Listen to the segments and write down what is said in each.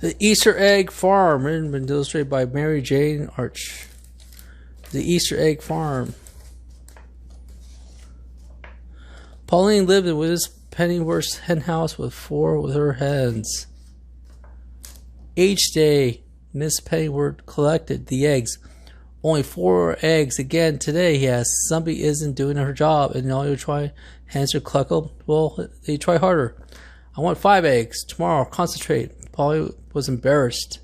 The Easter Egg Farm, written and illustrated by Jane Auch. The Easter Egg Farm. Pauline lived in Mrs. Pennyworth's henhouse with 4 with her hens. Each day, Miss Pennyworth collected the eggs. Only 4 eggs again today, he asked. Somebody isn't doing her job, and all you try hens are cluckle. Well, they try harder. I want 5 eggs. Tomorrow, concentrate. Polly was embarrassed.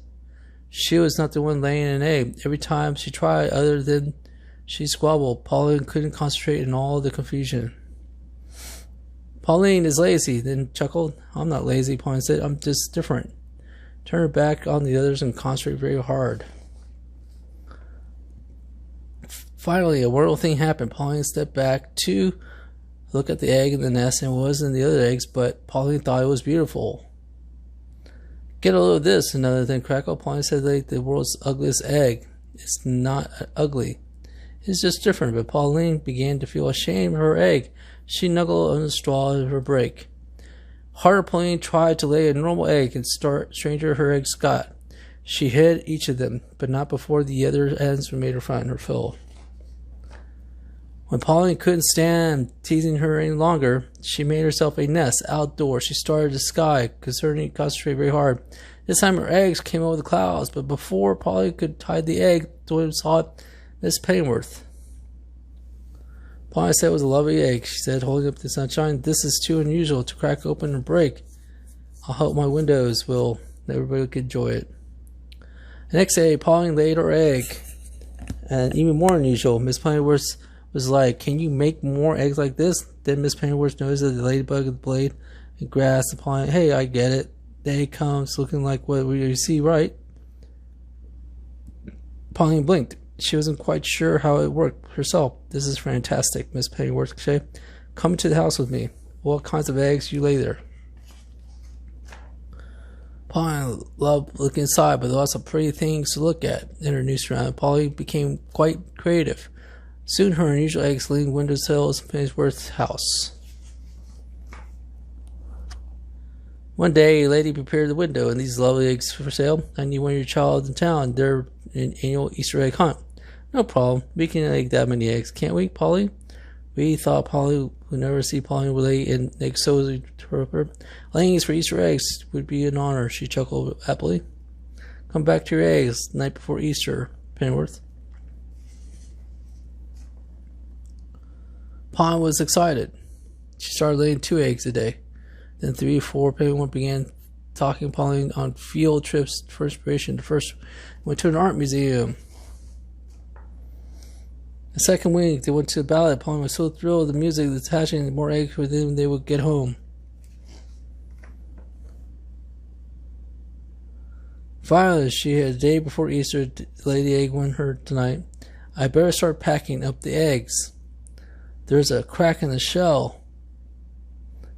She was not the one laying an egg. Every time she tried, other than she squabbled, Pauline couldn't concentrate in all the confusion. Pauline is lazy, then chuckled. I'm not lazy, Pauline said. I'm just different. Turn her back on the others and concentrate very hard. Finally, a wonderful thing happened. Pauline stepped back to look at the egg in the nest, and it wasn't the other eggs, but Pauline thought it was beautiful. Get a load of this, another thing crackled. Pauline said, like the world's ugliest egg. It's not ugly. It's just different. But Pauline began to feel ashamed of her egg. She nuggled on the straw of her break. Harder, Pauline tried to lay a normal egg, and stranger her eggs got. She hid each of them, but not before the other hens made her find her fill. When Pauline couldn't stand teasing her any longer, she made herself a nest outdoors. She started to sky, concentrated very hard. This time her eggs came over the clouds, but before Pauline could hide the egg, Dwayne saw Miss Pennyworth. Pauline said it was a lovely egg, she said, holding up the sunshine. This is too unusual to crack open and break. I'll hope my windows will. Everybody could enjoy it. The next day, Pauline laid her egg, and even more unusual, Miss Pennyworth was like, can you make more eggs like this? Then Miss Pennyworth noticed that the ladybug and the blade and grass Pauline. Hey, I get it. The egg comes looking like what we see, right? Pauline blinked. She wasn't quite sure how it worked herself. This is fantastic, Miss Pennyworth said. Come to the house with me. What kinds of eggs you lay there? Pauline loved looking inside, but there were lots of pretty things to look at in her new surroundings. Pauline became quite creative. Soon her unusual eggs leaned windowsills in Pennyworth's house. One day, a lady prepared the window, and these lovely eggs for sale. I need one of your child in town. They're an annual Easter egg hunt. No problem. We can lay that many eggs, can't we, Pauline? We thought Pauline would never see Pauline lay an egg so her. Laying eggs for Easter eggs would be an honor, she chuckled happily. Come back to your eggs the night before Easter, Pennyworth. Pauline was excited. She started laying 2 eggs a day. Then 3 or 4. Pennyworth began talking Pauline on field trips for inspiration. The first went to an art museum. The second week, they went to the ballet. Pauline was so thrilled with the music that hatching more eggs for them they would get home. Finally, she had a day before Easter to lay the egg on her tonight. I better start packing up the eggs. There's a crack in the shell.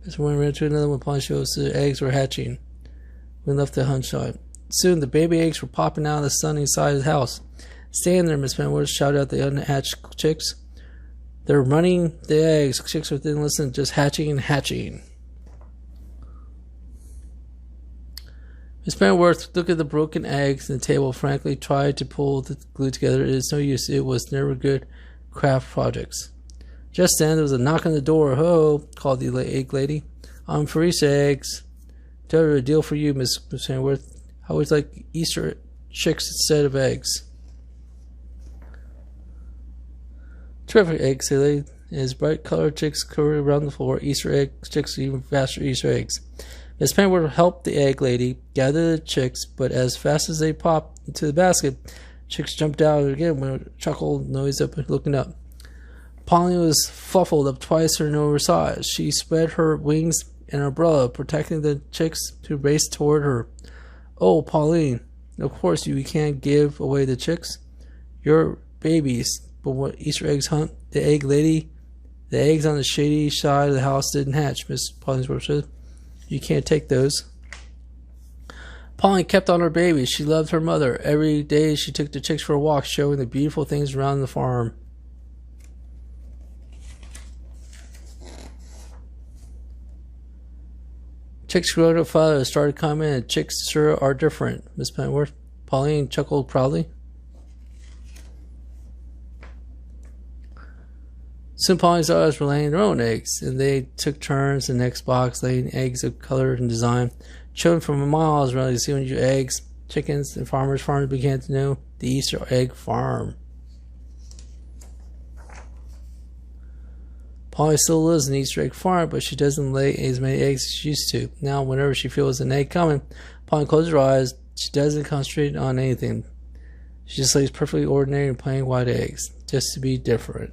This one ran to another one. Pauline showed the eggs were hatching. We left the sunshine. Soon the baby eggs were popping out of the sunny side of the house. Stand there, Miss Pennyworth shouted at the unhatched chicks. They're running the eggs. Chicks within listen, just hatching and hatching. Miss Pennyworth looked at the broken eggs and the table, frankly tried to pull the glue together. It is no use. It was never good craft projects. Just then, there was a knock on the door. Ho, called the egg lady. I'm for Easter eggs. Tell her a deal for you, Miss Pennyworth. I always like Easter chicks instead of eggs. Terrific eggs, silly. As bright colored chicks curled around the floor, Easter egg chicks, even faster Easter eggs. Miss Pennywort helped the egg lady gather the chicks, but as fast as they popped into the basket, chicks jumped out again with a chuckle noise up looking up. Pauline was fluffled up twice her oversized. She spread her wings and umbrella, protecting the chicks who raced toward her. Oh, Pauline, of course you can't give away the chicks. You're babies. But what Easter eggs hunt? The egg lady? The eggs on the shady side of the house didn't hatch, Miss Pauline's said. You can't take those. Pauline kept on her babies. She loved her mother. Every day she took the chicks for a walk, showing the beautiful things around the farm. Chicks grew up fathers started coming, and chicks sure are different, Miss Pennywort. Pauline chuckled proudly. Soon Pauline's daughters were laying their own eggs, and they took turns in the next box laying eggs of color and design. Children from miles around to see unusual eggs. Chickens and farmers began to know the Easter egg farm. Pauline still lives in the Easter egg farm, but she doesn't lay as many eggs as she used to. Now, whenever she feels an egg coming, Pauline closes her eyes. She doesn't concentrate on anything. She just lays perfectly ordinary and plain white eggs, just to be different.